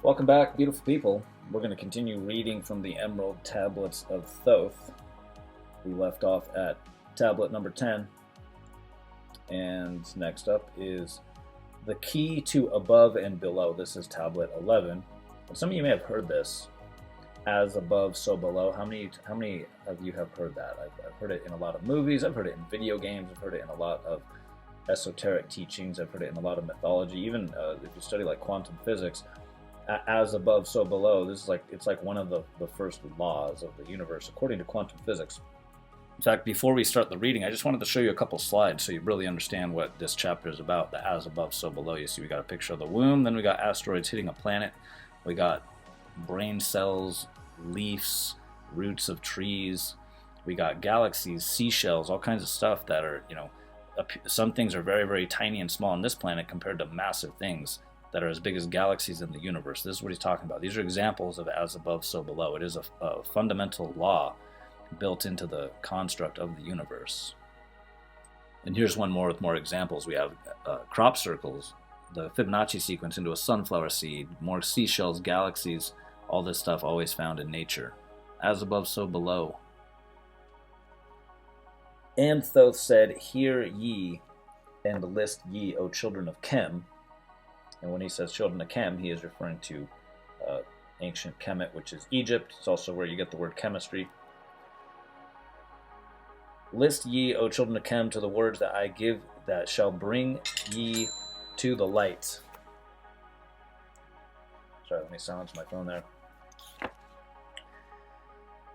Welcome back, beautiful people. We're going to continue reading from the Emerald Tablets of Thoth. We left off at tablet number 10. And next up is the key to above and below. This is tablet 11. And some of you may have heard this. As above, so below. How many of you have heard that? I've heard it in a lot of movies. I've heard it in video games. I've heard it in a lot of esoteric teachings. I've heard it in a lot of mythology. Even if you study like quantum physics, as above, so below. This is it's like one of the first laws of the universe, according to quantum physics. In fact, before we start the reading, I just wanted to show you a couple slides so you really understand what this chapter is about. The as above, so below. You see, we got a picture of the womb, then we got asteroids hitting a planet. We got brain cells, leaves, roots of trees. We got galaxies, seashells, all kinds of stuff that are, some things are very, very tiny and small on this planet compared to massive things that are as big as galaxies in the universe. This is what he's talking about. These are examples of as above, so below. It is a fundamental law built into the construct of the universe. And here's one more with more examples. We have crop circles, the Fibonacci sequence into a sunflower seed, more seashells, galaxies, all this stuff always found in nature. As above, so below. And Thoth said, "Hear ye, and list ye, O children of Chem." And when he says children of Chem, he is referring to ancient Kemet, which is Egypt. It's also where you get the word chemistry. "List ye, O children of Chem, to the words that I give, that shall bring ye to the light." Sorry, let me silence my phone there.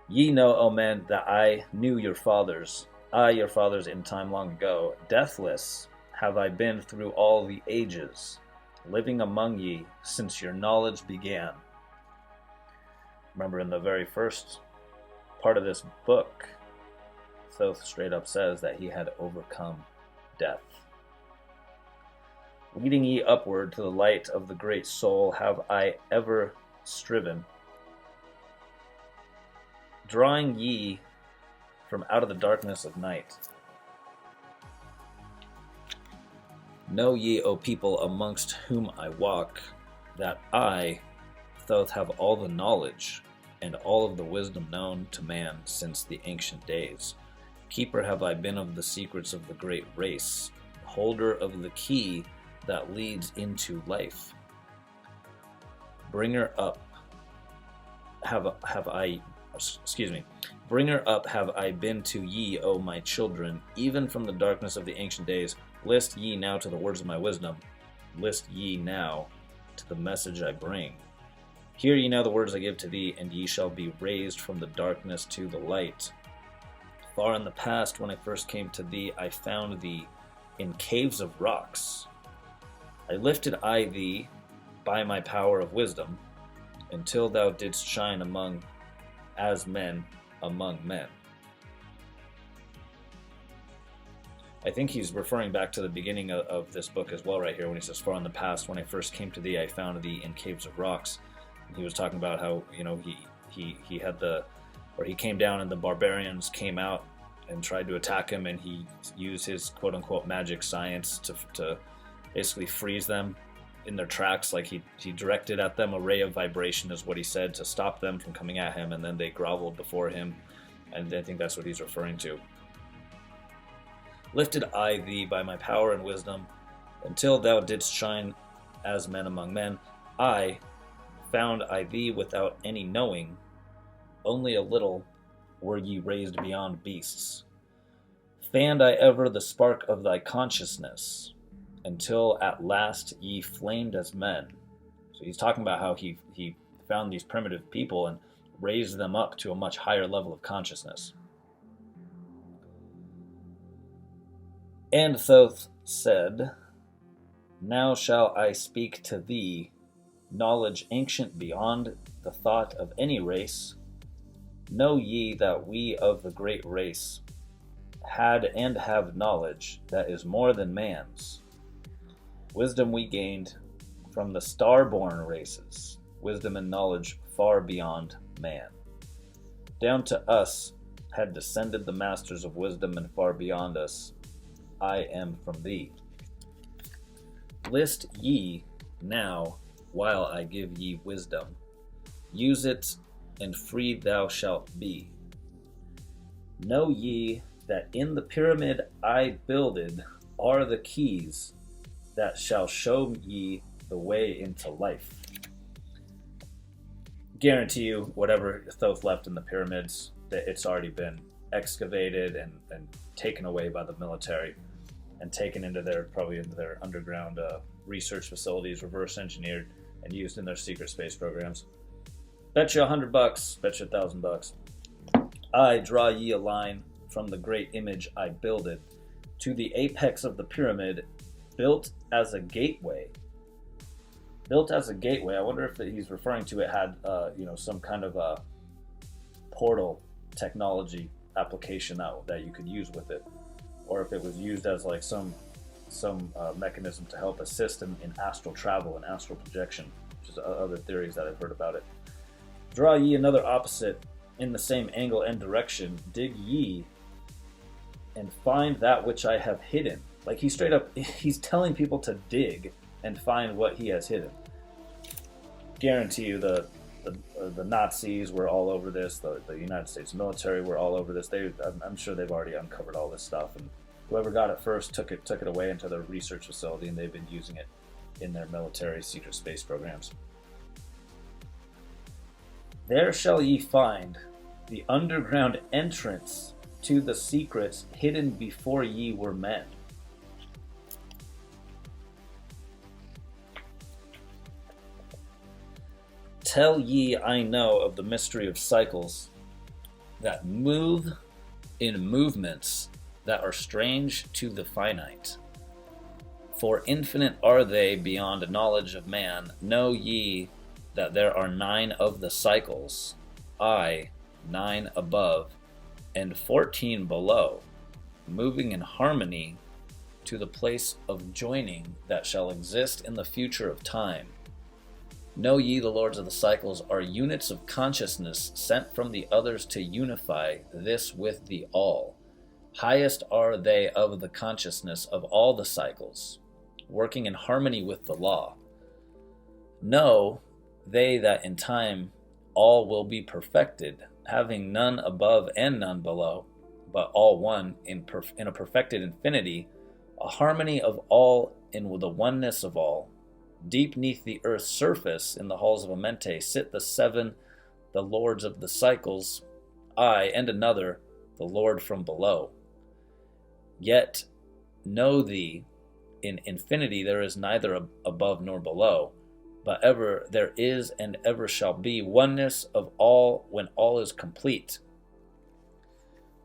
"Ye know, O men, that I knew your fathers, I your fathers in time long ago. Deathless have I been through all the ages, living among ye since your knowledge began." Remember, in the very first part of this book, Thoth straight up says that he had overcome death. "Leading ye upward to the light of the great soul have I ever striven, drawing ye from out of the darkness of night. Know ye, O people amongst whom I walk, that I, Thoth, have all the knowledge and all of the wisdom known to man since the ancient days. Keeper have I been of the secrets of the great race, holder of the key that leads into life. Bringer up have I been to ye, O my children, even from the darkness of the ancient days. List ye now to the words of my wisdom. List ye now to the message I bring. Hear ye now the words I give to thee, and ye shall be raised from the darkness to the light. Far in the past, when I first came to thee, I found thee in caves of rocks. I lifted I thee by my power of wisdom, until thou didst shine among as men among men." I think he's referring back to the beginning of this book as well right here when he says, "Far in the past, when I first came to thee, I found thee in caves of rocks." And he was talking about how, he had he came down and the barbarians came out and tried to attack him, and he used his quote-unquote magic science to basically freeze them in their tracks. Like he directed at them a ray of vibration, is what he said, to stop them from coming at him, and then they groveled before him, and I think that's what he's referring to. "Lifted I thee by my power and wisdom, until thou didst shine as men among men. I found I thee without any knowing, only a little were ye raised beyond beasts. Fanned I ever the spark of thy consciousness, until at last ye flamed as men." So he's talking about how he found these primitive people and raised them up to a much higher level of consciousness. "And Thoth said, Now shall I speak to thee knowledge ancient beyond the thought of any race. Know ye that we of the great race had and have knowledge that is more than man's. Wisdom we gained from the star-born races, wisdom and knowledge far beyond man. Down to us had descended the masters of wisdom, and far beyond us I am from thee. List ye now while I give ye wisdom. Use it, and free thou shalt be. Know ye that in the pyramid I builded are the keys that shall show ye the way into life. Guarantee you, whatever Thoth left in the pyramids, that it's already been excavated and taken away by the military and taken into their underground research facilities, reverse engineered and used in their secret space programs. Bet you $100, bet you $1,000. I draw ye a line from the great image I builded to the apex of the pyramid, built as a gateway. Built as a gateway. I wonder if he's referring to it had some kind of a portal technology application that you could use with it, or if it was used as like some mechanism to help assist in astral travel and astral projection, which is other theories that I've heard about it. Draw ye another opposite in the same angle and direction. Dig ye and find that which I have hidden. Like he's telling people to dig and find what he has hidden. Guarantee you the Nazis were all over this. The United States military were all over this. I'm sure they've already uncovered all this stuff, and whoever got it first took it away into their research facility, and they've been using it in their military secret space programs. There shall ye find the underground entrance to the secrets hidden before ye were men. Tell ye I know of the mystery of cycles that move in movements that are strange to the finite. For infinite are they beyond knowledge of man. Know ye that there are 9 of the cycles, 9 above, and 14 below, moving in harmony to the place of joining that shall exist in the future of time. Know ye the lords of the cycles are units of consciousness sent from the others to unify this with the all. Highest are they of the consciousness of all the cycles, working in harmony with the law. Know they that in time all will be perfected, having none above and none below, but all one in a perfected infinity, a harmony of all in the oneness of all. Deep neath the earth's surface, in the halls of Amente, sit the 7, the lords of the cycles, I and another, the Lord from below. Yet know thee, in infinity there is neither above nor below, but ever there is and ever shall be oneness of all when all is complete.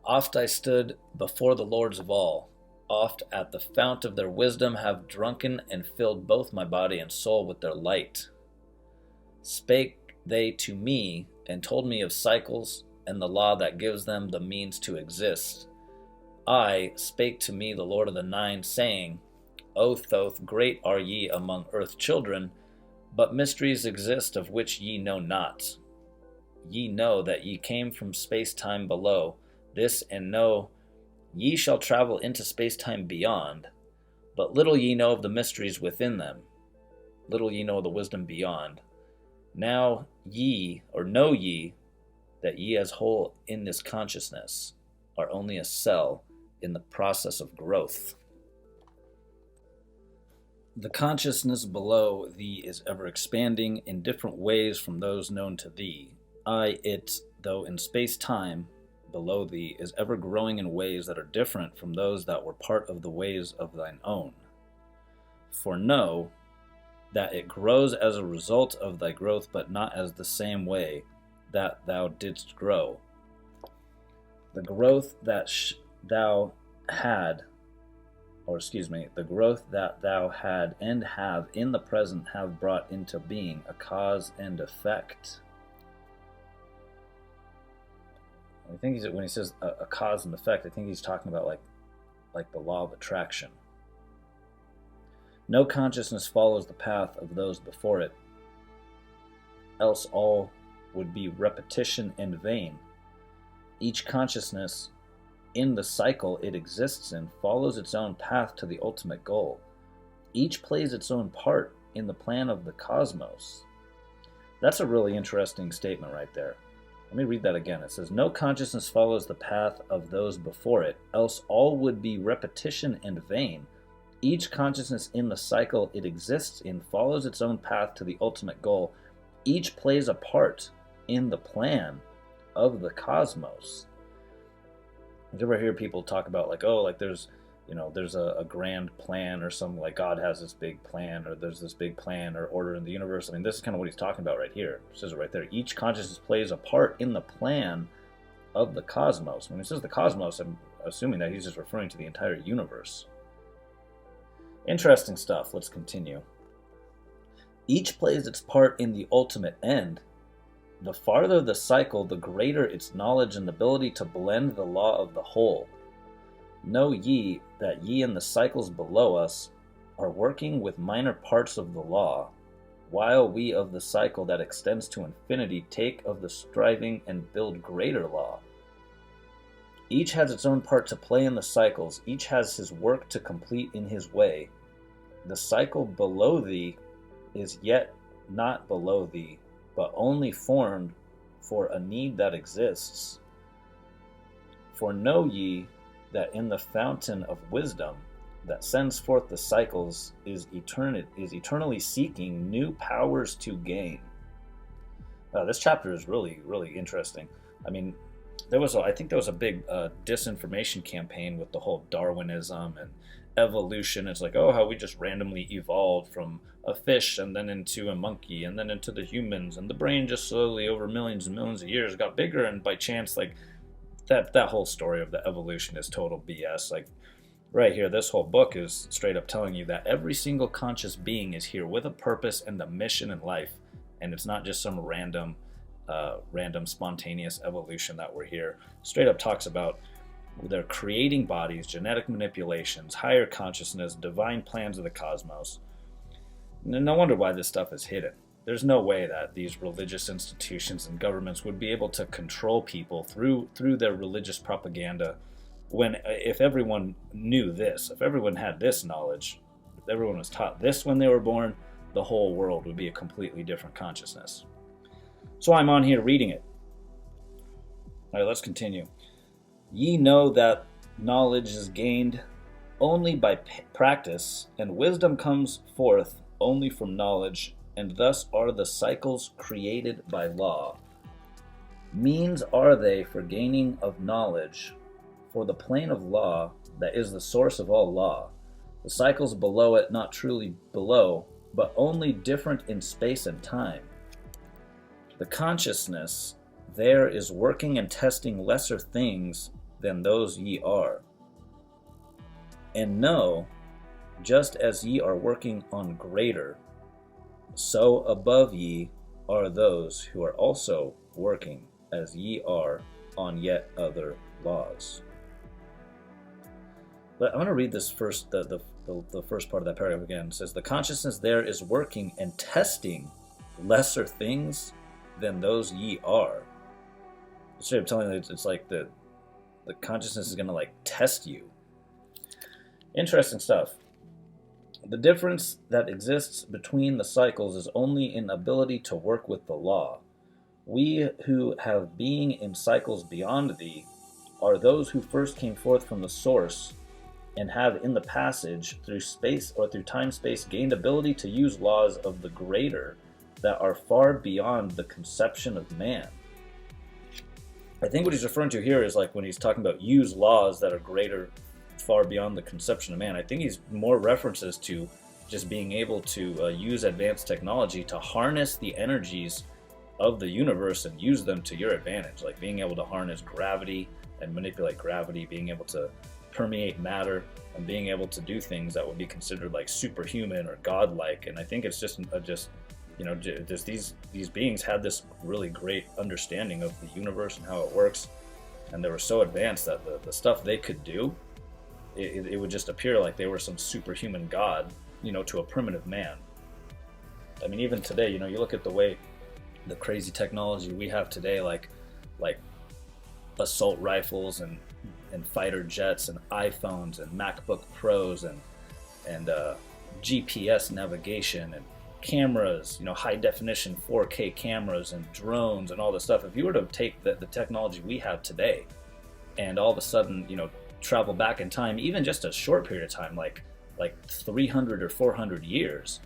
Oft I stood before the lords of all, oft at the fount of their wisdom have drunken and filled both my body and soul with their light. Spake they to me and told me of cycles and the law that gives them the means to exist. I spake to me the Lord of the 9, saying, O Thoth, great are ye among earth children, but mysteries exist of which ye know not. Ye know that ye came from space-time below, this and know ye shall travel into space-time beyond, but little ye know of the mysteries within them. Little ye know of the wisdom beyond. Now ye, or know ye, that ye as whole in this consciousness are only a cell in the process of growth. The consciousness below thee is ever expanding in different ways from those known to thee. It, though in space-time, below thee is ever growing in ways that are different from those that were part of the ways of thine own. For know that it grows as a result of thy growth, but not as the same way that thou didst grow. The growth that thou had and have in the present have brought into being a cause and effect. I think when he says a cause and effect, I think he's talking about like the law of attraction. No consciousness follows the path of those before it, else all would be repetition and vain. Each consciousness in the cycle it exists in follows its own path to the ultimate goal. Each plays its own part in the plan of the cosmos. That's a really interesting statement right there. Let me read that again. It says, no consciousness follows the path of those before it, else all would be repetition and vain. Each consciousness in the cycle it exists in follows its own path to the ultimate goal. Each plays a part in the plan of the cosmos. Did you ever hear people talk about like, oh, like there's a grand plan or something, like God has this big plan, or there's this big plan or order in the universe? I mean, this is kind of what he's talking about right here. It says it right there. Each consciousness plays a part in the plan of the cosmos. When he says the cosmos, I'm assuming that he's just referring to the entire universe. Interesting stuff. Let's continue. Each plays its part in the ultimate end. The farther the cycle, the greater its knowledge and ability to blend the law of the whole. Know ye that ye in the cycles below us are working with minor parts of the law, while we of the cycle that extends to infinity take of the striving and build greater law. Each has its own part to play in the cycles, each has his work to complete in his way. The cycle below thee is yet not below thee, but only formed for a need that exists. For know ye that in the fountain of wisdom that sends forth the cycles is eternally seeking new powers to gain. This chapter is really, really interesting. I mean, I think there was a big disinformation campaign with the whole Darwinism and evolution. It's like, oh, how we just randomly evolved from a fish and then into a monkey and then into the humans, and the brain just slowly over millions and millions of years got bigger, and by chance, like that whole story of the evolution is total BS. Like right here, this whole book is straight up telling you that every single conscious being is here with a purpose and a mission in life, and it's not just some random spontaneous evolution that we're here. Straight up talks about they're creating bodies, genetic manipulations, higher consciousness, divine plans of the cosmos. No wonder why this stuff is hidden. There's no way that these religious institutions and governments would be able to control people through their religious propaganda, when if everyone knew this, if everyone had this knowledge, if everyone was taught this when they were born, the whole world would be a completely different consciousness. So I'm on here reading it. All right, let's continue. Ye know that knowledge is gained only by practice, and wisdom comes forth only from knowledge, and thus are the cycles created by law. Means are they for gaining of knowledge, for the plane of law that is the source of all law. The cycles below it not truly below, but only different in space and time. The consciousness there is working and testing lesser things than those ye are. And know, just as ye are working on greater, so above ye are those who are also working as ye are on yet other laws. But I'm going to read this first, the first part of that paragraph again. It says, the consciousness there is working and testing lesser things than those ye are. Instead of telling you, it's like the consciousness is going to like test you. Interesting stuff. The difference that exists between the cycles is only in ability to work with the law. We who have being in cycles beyond thee are those who first came forth from the source and have in the passage through space or through time-space gained ability to use laws of the greater that are far beyond the conception of man. I think what he's referring to here is like when he's talking about use laws that are greater, far beyond the conception of man. I think he's more references to just being able to use advanced technology to harness the energies of the universe and use them to your advantage, like being able to harness gravity and manipulate gravity, being able to permeate matter, and being able to do things that would be considered like superhuman or godlike. And I think it's just these beings had this really great understanding of the universe and how it works, and they were so advanced that the stuff they could do, it would just appear like they were some superhuman god, to a primitive man. I mean, even today, you look at the way the crazy technology we have today, like assault rifles and fighter jets and iPhones and MacBook Pros and GPS navigation and cameras, high definition 4K cameras and drones and all this stuff. If you were to take the technology we have today and all of a sudden, travel back in time, even just a short period of time, like 300 or 400 years,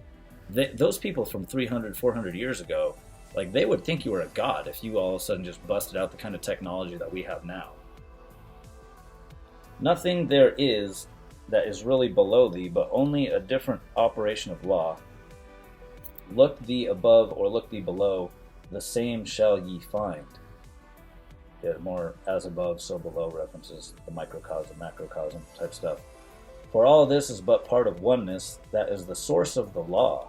those people from 300, 400 years ago, like, they would think you were a god if you all of a sudden just busted out the kind of technology that we have now. Nothing there is that is really below thee, but only a different operation of law. Look thee above or look thee below, the same shall ye find. Get more as above, so below references the microcosm, macrocosm type stuff. For all this is but part of oneness, that is the source of the law.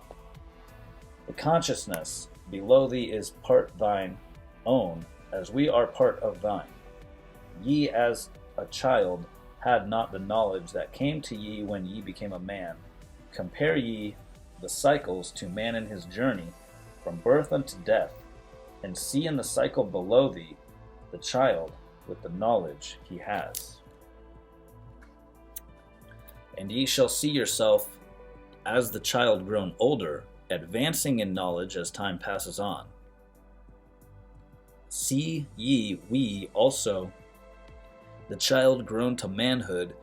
The consciousness below thee is part thine own, as we are part of thine. Ye as a child had not the knowledge that came to ye when ye became a man. Compare ye the cycles to man in his journey, from birth unto death, and see in the cycle below thee the child with the knowledge he has. And ye shall see yourself as the child grown older, advancing in knowledge as time passes on. See ye we also the child grown to manhood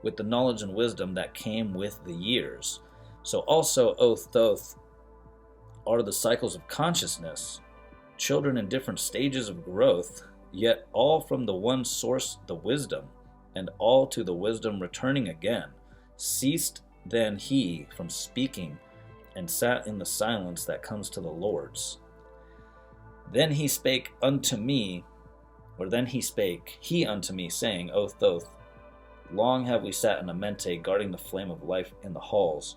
with the knowledge and wisdom that came with the years. So also, O Thoth, are the cycles of consciousness, children in different stages of growth, yet all from the one source, the wisdom, and all to the wisdom returning again. Ceased then he from speaking, and sat in the silence that comes to the Lord's. Then he spake unto me, then he spake he unto me, saying, O Thoth, long have we sat in a mente, guarding the flame of life in the halls.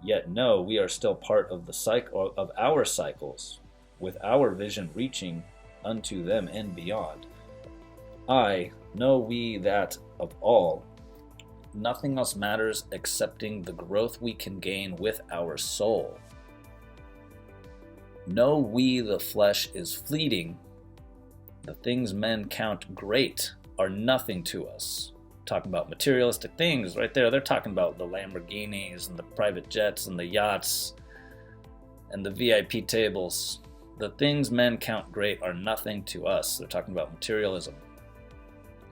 Yet know we are still part of the cycle of our cycles, with our vision reaching unto them and beyond. I know we that of all, nothing else matters excepting the growth we can gain with our soul. Know we the flesh is fleeting, the things men count great are nothing to us. Talking about materialistic things right there. They're talking about the Lamborghinis and the private jets and the yachts and the VIP tables. The things men count great are nothing to us. They're talking about materialism.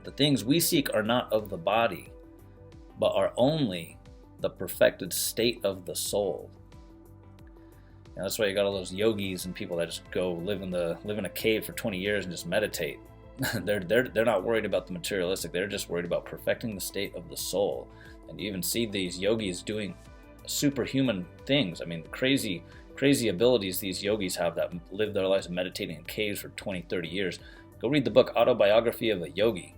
The things we seek are not of the body, but are only the perfected state of the soul. And that's why you got all those yogis and people that just go live in a cave for 20 years and just meditate. they're not worried about the materialistic. They're just worried about perfecting the state of the soul. And you even see these yogis doing superhuman things. I mean, crazy abilities these yogis have that live their lives meditating in caves for 20, 30 years. Go read the book Autobiography of a Yogi.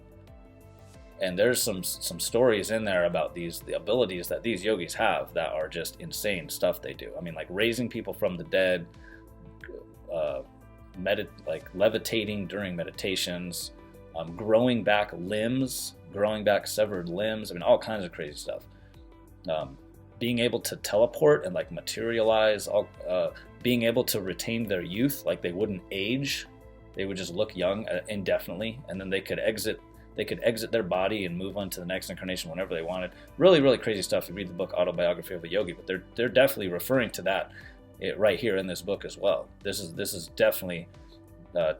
And there's some stories in there about the abilities that these yogis have that are just insane stuff they do. I mean, like raising people from the dead, levitating during meditations, growing back limbs, growing back severed limbs. I mean, all kinds of crazy stuff. Being able to teleport and like materialize, being able to retain their youth, like they wouldn't age. They would just look young indefinitely, and then they could exit their body and move on to the next incarnation whenever they wanted. Really, really crazy stuff. You read the book Autobiography of a Yogi, but they're definitely referring to that right here in this book as well. This is definitely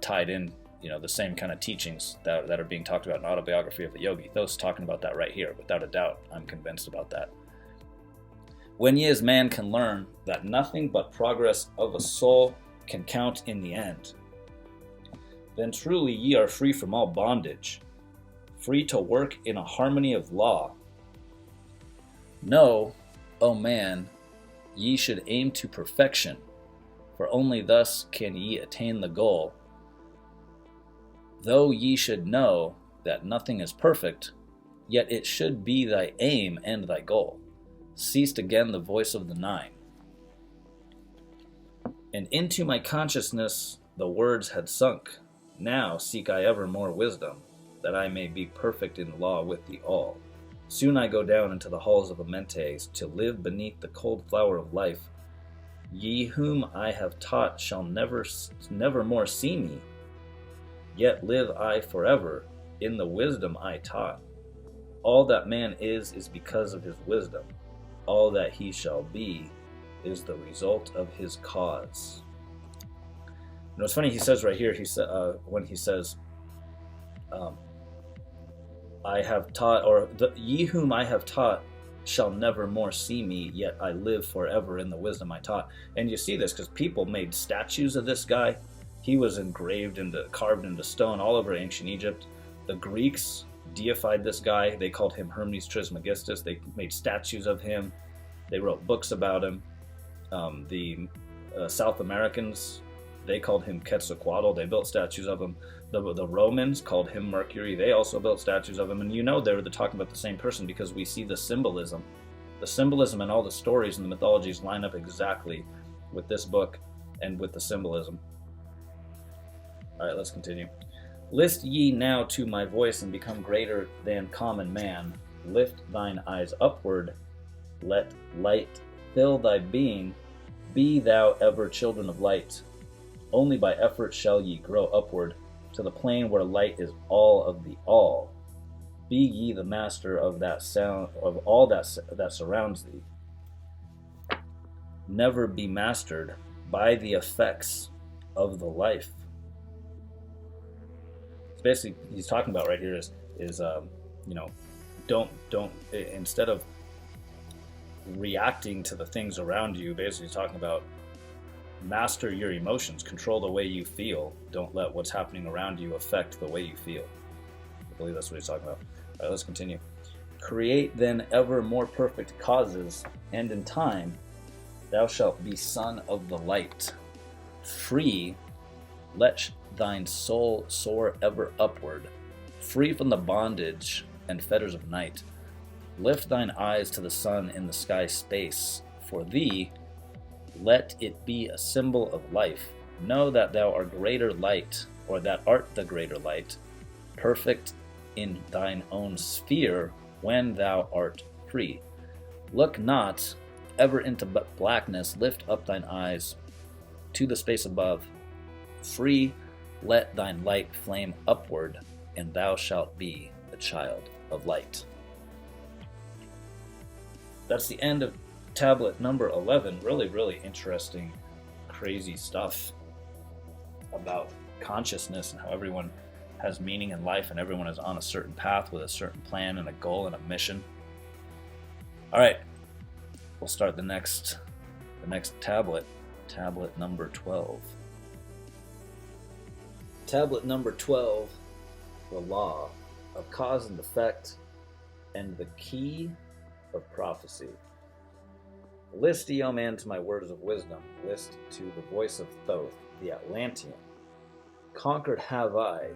tied in, the same kind of teachings that are being talked about in Autobiography of a Yogi. Those talking about that right here, without a doubt. I'm convinced about that. When ye as man can learn that nothing but progress of a soul can count in the end, then truly ye are free from all bondage, free to work in a harmony of law. Know, O man, ye should aim to perfection, for only thus can ye attain the goal. Though ye should know that nothing is perfect, yet it should be thy aim and thy goal. Ceased again the voice of the nine. And into my consciousness the words had sunk. Now seek I ever more wisdom, that I may be perfect in law with the all. Soon I go down into the halls of Amentes, to live beneath the cold flower of life. Ye whom I have taught shall never more see me, yet live I forever in the wisdom I taught. All that man is because of his wisdom. All that he shall be is the result of his cause. You know, it's funny, he says right here, when he says, I have taught, or ye whom I have taught shall never more see me, yet I live forever in the wisdom I taught. And you see this because people made statues of this guy. He was carved into stone all over ancient Egypt. The Greeks deified this guy. They called him Hermes Trismegistus. They made statues of him. They wrote books about him. The South Americans, they called him Quetzalcoatl. They built statues of him. The Romans called him Mercury. They also built statues of him. And you know they were talking about the same person because we see the symbolism. The symbolism and all the stories and the mythologies line up exactly with this book and with the symbolism. All right, let's continue. List ye now to my voice and become greater than common man. Lift thine eyes upward. Let light fill thy being. Be thou ever children of light. Only by effort shall ye grow upward to the plane where light is all of the all. Be ye the master of that sound of all that surrounds thee. Never be mastered by the effects of the life. So basically, he's talking about right here is don't instead of reacting to the things around you. Basically, he's talking about master your emotions, control the way you feel. Don't let what's happening around you affect the way you feel. I believe that's what he's talking about. All right, let's continue. Create then ever more perfect causes, and in time thou shalt be son of the light. Free, let thine soul soar ever upward, free from the bondage and fetters of night. Lift thine eyes to the sun in the sky space. For thee, let it be a symbol of life. Know that thou art greater light, or that art the greater light, perfect in thine own sphere when thou art free. Look not ever into blackness, lift up thine eyes to the space above. Free, let thine light flame upward, and thou shalt be a child of light. That's the end of tablet number 11. Really, really interesting, crazy stuff about consciousness and how everyone has meaning in life and everyone is on a certain path with a certain plan and a goal and a mission. All right, we'll start the next tablet number 12. Tablet number 12, the law of cause and effect and the key of prophecy. List, ye, O man, to my words of wisdom. List to the voice of Thoth, the Atlantean. Conquered have I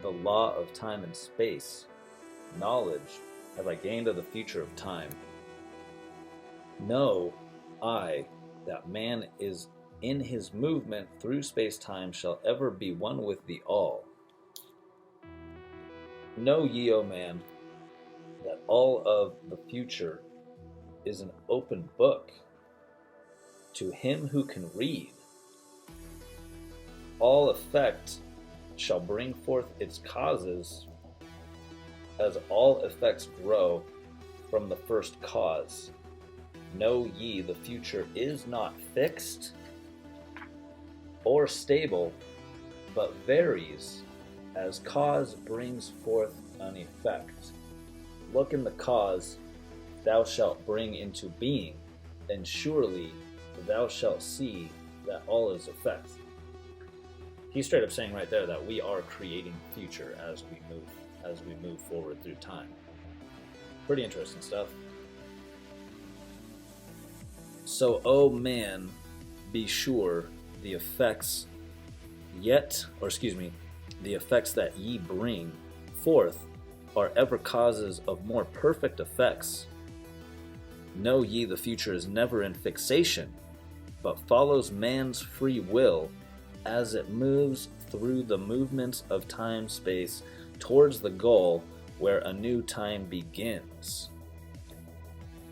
the law of time and space. Knowledge have I gained of the future of time. Know I that man is in his movement through space-time shall ever be one with the all. Know ye, O man, that all of the future is an open book to him who can read. All effect shall bring forth its causes as all effects grow from the first cause. Know ye the future is not fixed or stable, but varies as cause brings forth an effect. Look in the cause thou shalt bring into being, and surely thou shalt see that all is effect. He's straight up saying right there that we are creating the future as we move forward through time. Pretty interesting stuff. So, O man, be sure the effects that ye bring forth are ever causes of more perfect effects. Know ye the future is never in fixation, but follows man's free will as it moves through the movements of time-space towards the goal where a new time begins.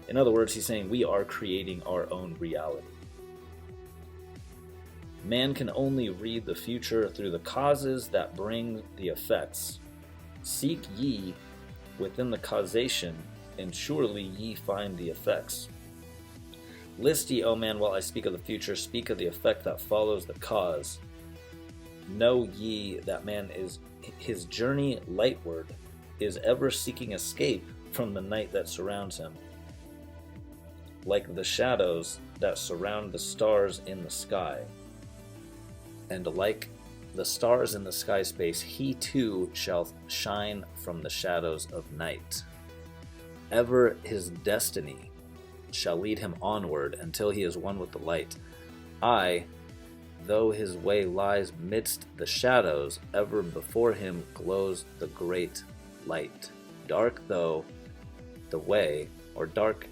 In other words, he's saying we are creating our own reality. Man can only read the future through the causes that bring the effects. Seek ye within the causation, and surely ye find the effects. List ye, O man, while I speak of the future, speak of the effect that follows the cause. Know ye that man is his journey lightward, is ever seeking escape from the night that surrounds him. Like the shadows that surround the stars in the sky. And like the stars in the sky space, he too shall shine from the shadows of night. Ever his destiny shall lead him onward until he is one with the light. Aye, though his way lies midst the shadows, ever before him glows the great light. Dark though the way, or dark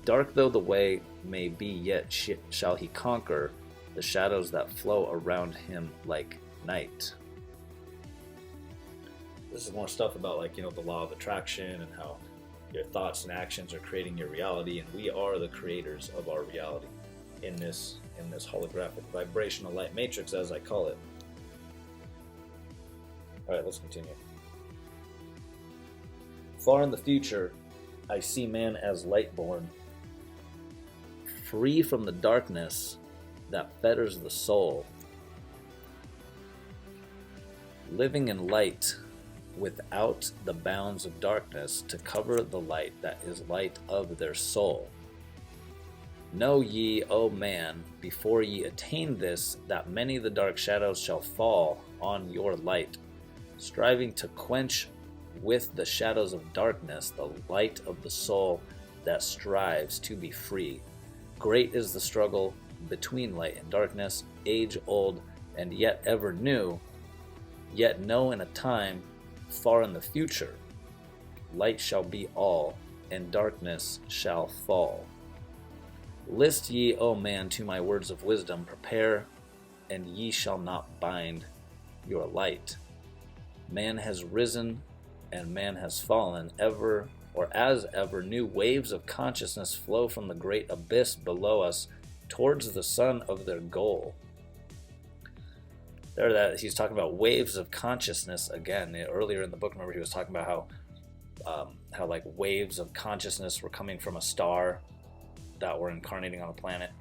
though the way may be, yet shall he conquer the shadows that flow around him like night. This is more stuff about, like, the law of attraction and how your thoughts and actions are creating your reality, and we are the creators of our reality in this holographic vibrational light matrix, as I call it. Alright, let's continue. Far in the future, I see man as light-born, free from the darkness that fetters the soul, living in light without the bounds of darkness to cover the light that is light of their soul. Know ye, O man, before ye attain this, that many the dark shadows shall fall on your light, striving to quench with the shadows of darkness the light of the soul that strives to be free. Great is the struggle between light and darkness, age old and yet ever new, yet know in a time far in the future, light shall be all, and darkness shall fall. List ye, O man, to my words of wisdom, prepare, and ye shall not bind your light. Man has risen, and man has fallen, ever, or as ever, new waves of consciousness flow from the great abyss below us towards the sun of their goal. There, that he's talking about waves of consciousness again. Earlier in the book, remember, he was talking about how like waves of consciousness were coming from a star that were incarnating on a planet.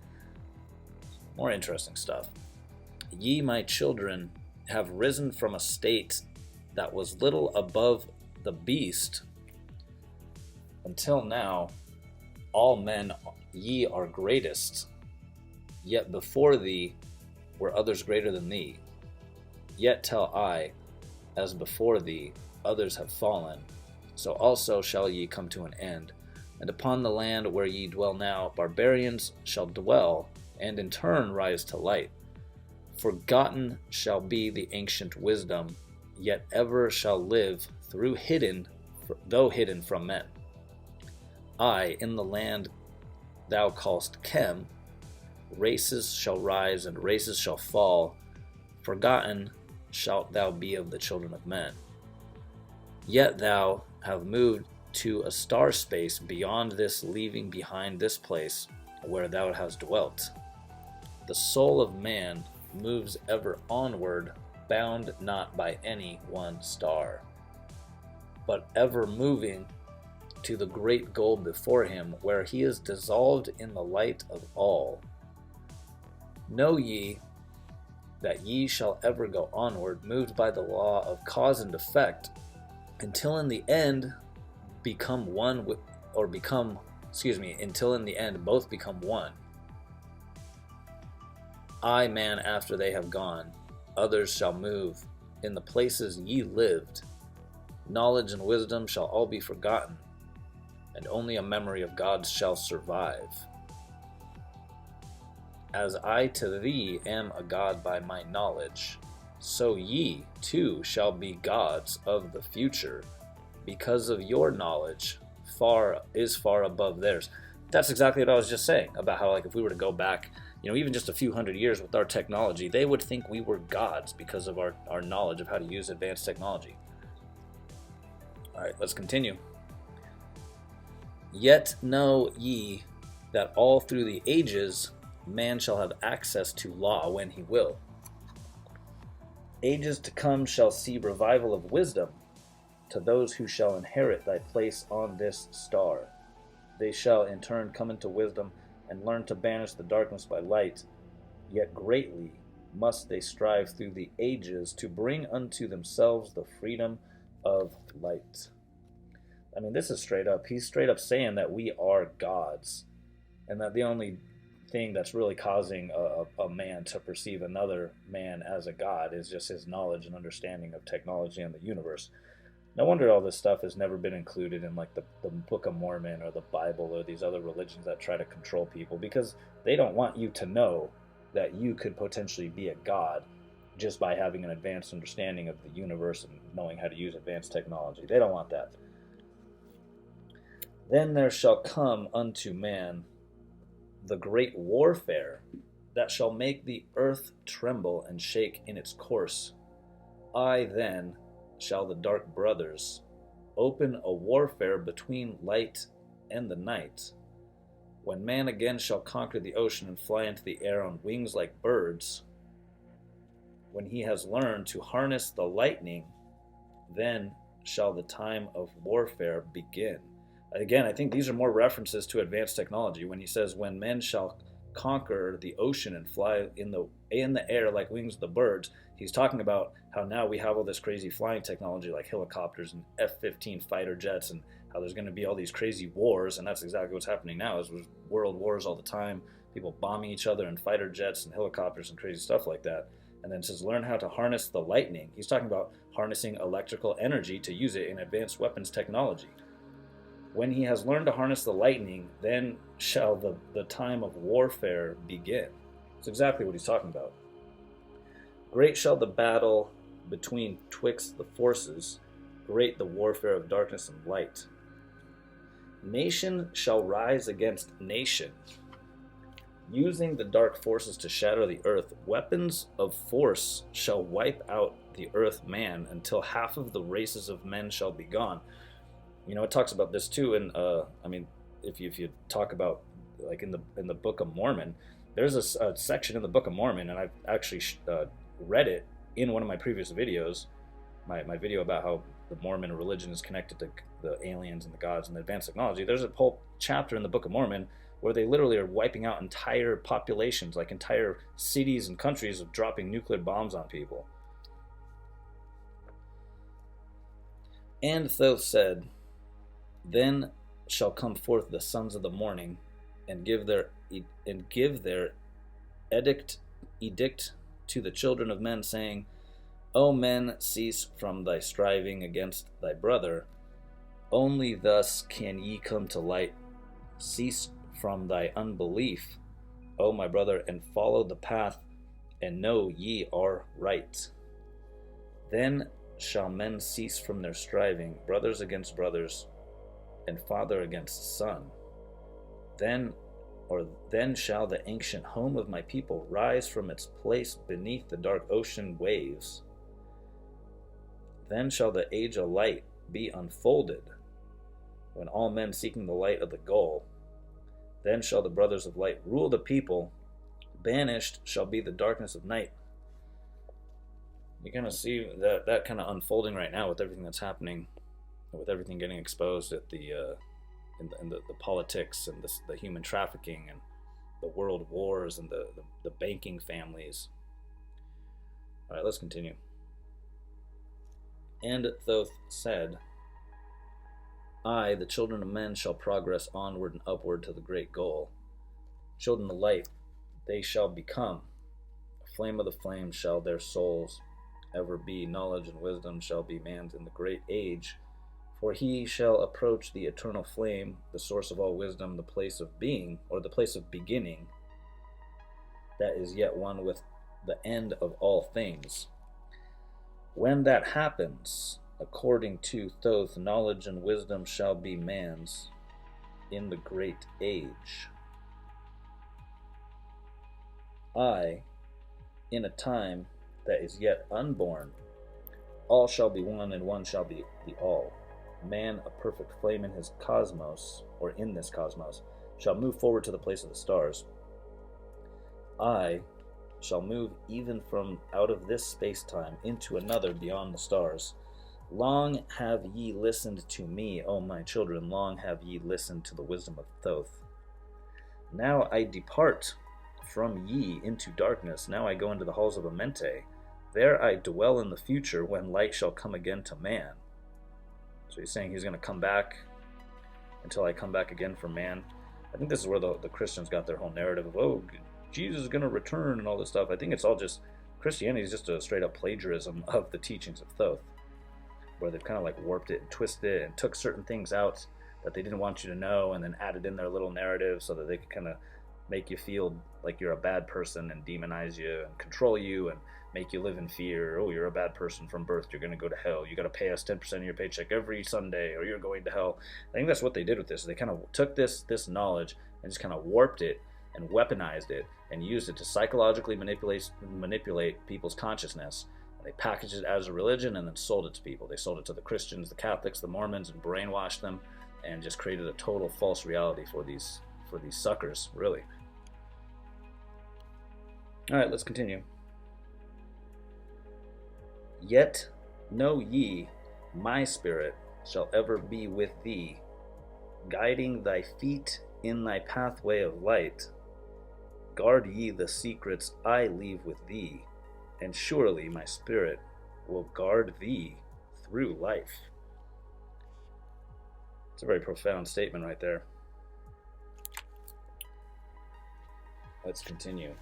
More interesting stuff. Ye, my children, have risen from a state that was little above the beast. Until now, all men ye are greatest. Yet before thee were others greater than thee. Yet tell I, as before thee, others have fallen, so also shall ye come to an end. And upon the land where ye dwell now, barbarians shall dwell, and in turn rise to light. Forgotten shall be the ancient wisdom, yet ever shall live though hidden from men. I, in the land thou callest Chem, races shall rise and races shall fall, forgotten shalt thou be of the children of men. Yet thou have moved to a star space beyond this, leaving behind this place where thou hast dwelt. The soul of man moves ever onward, bound not by any one star, but ever moving to the great goal before him, where he is dissolved in the light of all. Know ye that ye shall ever go onward, moved by the law of cause and effect, until in the end until in the end both become one. I, man, after they have gone, others shall move in the places ye lived. Knowledge and wisdom shall all be forgotten, and only a memory of God shall survive. As I to thee am a god by my knowledge, so ye too shall be gods of the future, because of your knowledge is far above theirs. That's exactly what I was just saying about how, like, if we were to go back, even just a few hundred years with our technology, they would think we were gods because of our knowledge of how to use advanced technology. All right, let's continue. Yet know ye that all through the ages man shall have access to law when he will. Ages to come shall see revival of wisdom to those who shall inherit thy place on this star. They shall in turn come into wisdom and learn to banish the darkness by light, yet greatly must they strive through the ages to bring unto themselves the freedom of light. I mean, this is straight up. He's straight up saying that we are gods, and that the only thing that's really causing a man to perceive another man as a god is just his knowledge and understanding of technology and the universe. No wonder all this stuff has never been included in like the Book of Mormon or the Bible or these other religions that try to control people, because they don't want you to know that you could potentially be a god just by having an advanced understanding of the universe and knowing how to use advanced technology. They don't want that. Then there shall come unto man the great warfare that shall make the earth tremble and shake in its course. I then shall the dark brothers open a warfare between light and the night, when man again shall conquer the ocean and fly into the air on wings like birds. When he has learned to harness the lightning, then shall the time of warfare begin. Again, I think these are more references to advanced technology. When he says, when men shall conquer the ocean and fly in the air like wings of the birds, he's talking about how now we have all this crazy flying technology like helicopters and F-15 fighter jets, and how there's going to be all these crazy wars. And that's exactly what's happening now, is world wars all the time, people bombing each other in fighter jets and helicopters and crazy stuff like that. And then it says, learn how to harness the lightning. He's talking about harnessing electrical energy to use it in advanced weapons technology. When he has learned to harness the lightning, then shall the time of warfare begin. That's exactly what he's talking about. Great shall the battle between twixt the forces, great the warfare of darkness and light. Nation shall rise against nation, using the dark forces to shatter the earth. Weapons of force shall wipe out the earth man until half of the races of men shall be gone. You know, it talks about this too. And I mean, if you talk about like in the Book of Mormon, there's a section in the Book of Mormon, and I've actually read it in one of my previous videos, my video about how the Mormon religion is connected to the aliens and the gods and the advanced technology. There's a whole chapter in the Book of Mormon where they literally are wiping out entire populations, like entire cities and countries, of dropping nuclear bombs on people. And Thoth said, then shall come forth the sons of the morning, and give their edict to the children of men, saying, O men, cease from thy striving against thy brother. Only thus can ye come to light. Cease from thy unbelief, O my brother, and follow the path, and know ye are right. Then shall men cease from their striving, brothers against brothers, and father against son. Then shall the ancient home of my people rise from its place beneath the dark ocean waves. Then shall the age of light be unfolded, when all men seeking the light of the goal. Then shall the brothers of light rule the people. Banished shall be the darkness of night. You kind of see that kind of unfolding right now with everything that's happening, with everything getting exposed at the politics and the human trafficking and the world wars and the banking families. All right, let's continue. And Thoth said, I, the children of men, shall progress onward and upward to the great goal. Children of light, they shall become. A flame of the flame shall their souls ever be. Knowledge and wisdom shall be man's in the great age. For he shall approach the eternal flame, the source of all wisdom, the place of being, or the place of beginning, that is yet one with the end of all things. When that happens, according to Thoth, knowledge and wisdom shall be man's in the great age. I, in a time that is yet unborn, all shall be one and one shall be the all. Man, a perfect flame in his cosmos, or in this cosmos, shall move forward to the place of the stars. I shall move even from out of this space-time into another beyond the stars. Long have ye listened to me, O my children, long have ye listened to the wisdom of Thoth. Now I depart from ye into darkness. Now I go into the halls of Amente. There I dwell in the future when light shall come again to man. So he's saying he's going to come back until I come back again for man. I think this is where the Christians got their whole narrative of, oh, Jesus is going to return and all this stuff. I think it's all just, Christianity is just a straight up plagiarism of the teachings of Thoth, where they've kind of like warped it and twisted it and took certain things out that they didn't want you to know and then added in their little narrative so that they could kind of make you feel like you're a bad person and demonize you and control you and make you live in fear. Oh, you're a bad person from birth. You're going to go to hell. You got to pay us 10% of your paycheck every Sunday or you're going to hell. I think that's what they did with this. They kind of took this knowledge and just kind of warped it and weaponized it and used it to psychologically manipulate people's consciousness. And they packaged it as a religion and then sold it to people. They sold it to the Christians, the Catholics, the Mormons, and brainwashed them and just created a total false reality for these suckers, really. All right, let's continue. Yet know ye, my spirit shall ever be with thee, guiding thy feet in thy pathway of light. Guard ye the secrets I leave with thee, and surely my spirit will guard thee through life. It's a very profound statement right there. Let's continue.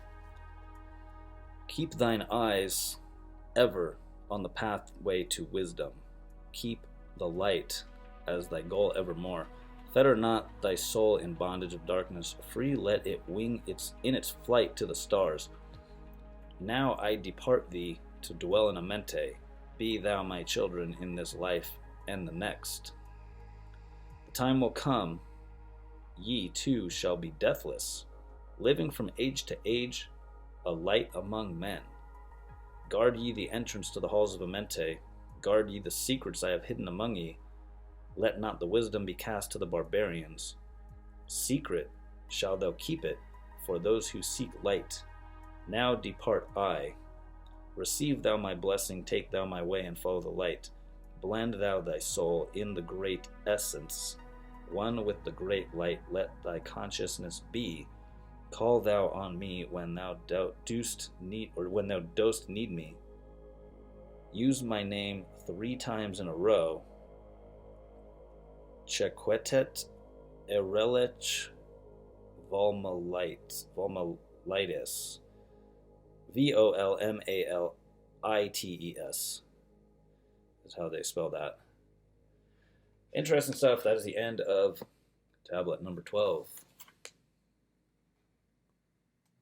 Keep thine eyes ever on the pathway to wisdom. Keep the light as thy goal evermore. Fetter not thy soul in bondage of darkness. Free let it wing in its flight to the stars. Now I depart thee to dwell in Amente. Be thou my children in this life and the next. The time will come, ye too shall be deathless, living from age to age, a light among men. Guard ye the entrance to the halls of Amente. Guard ye the secrets I have hidden among ye. Let not the wisdom be cast to the barbarians. Secret shall thou keep it for those who seek light. Now depart I. Receive thou my blessing, take thou my way, and follow the light. Blend thou thy soul in the great essence. One with the great light, let thy consciousness be. Call thou on me when thou dost need me. Use my name 3 times in a row. Chequetet erelech volmalitis. Volmalites. Is how they spell that. Interesting stuff. That is the end of tablet number 12.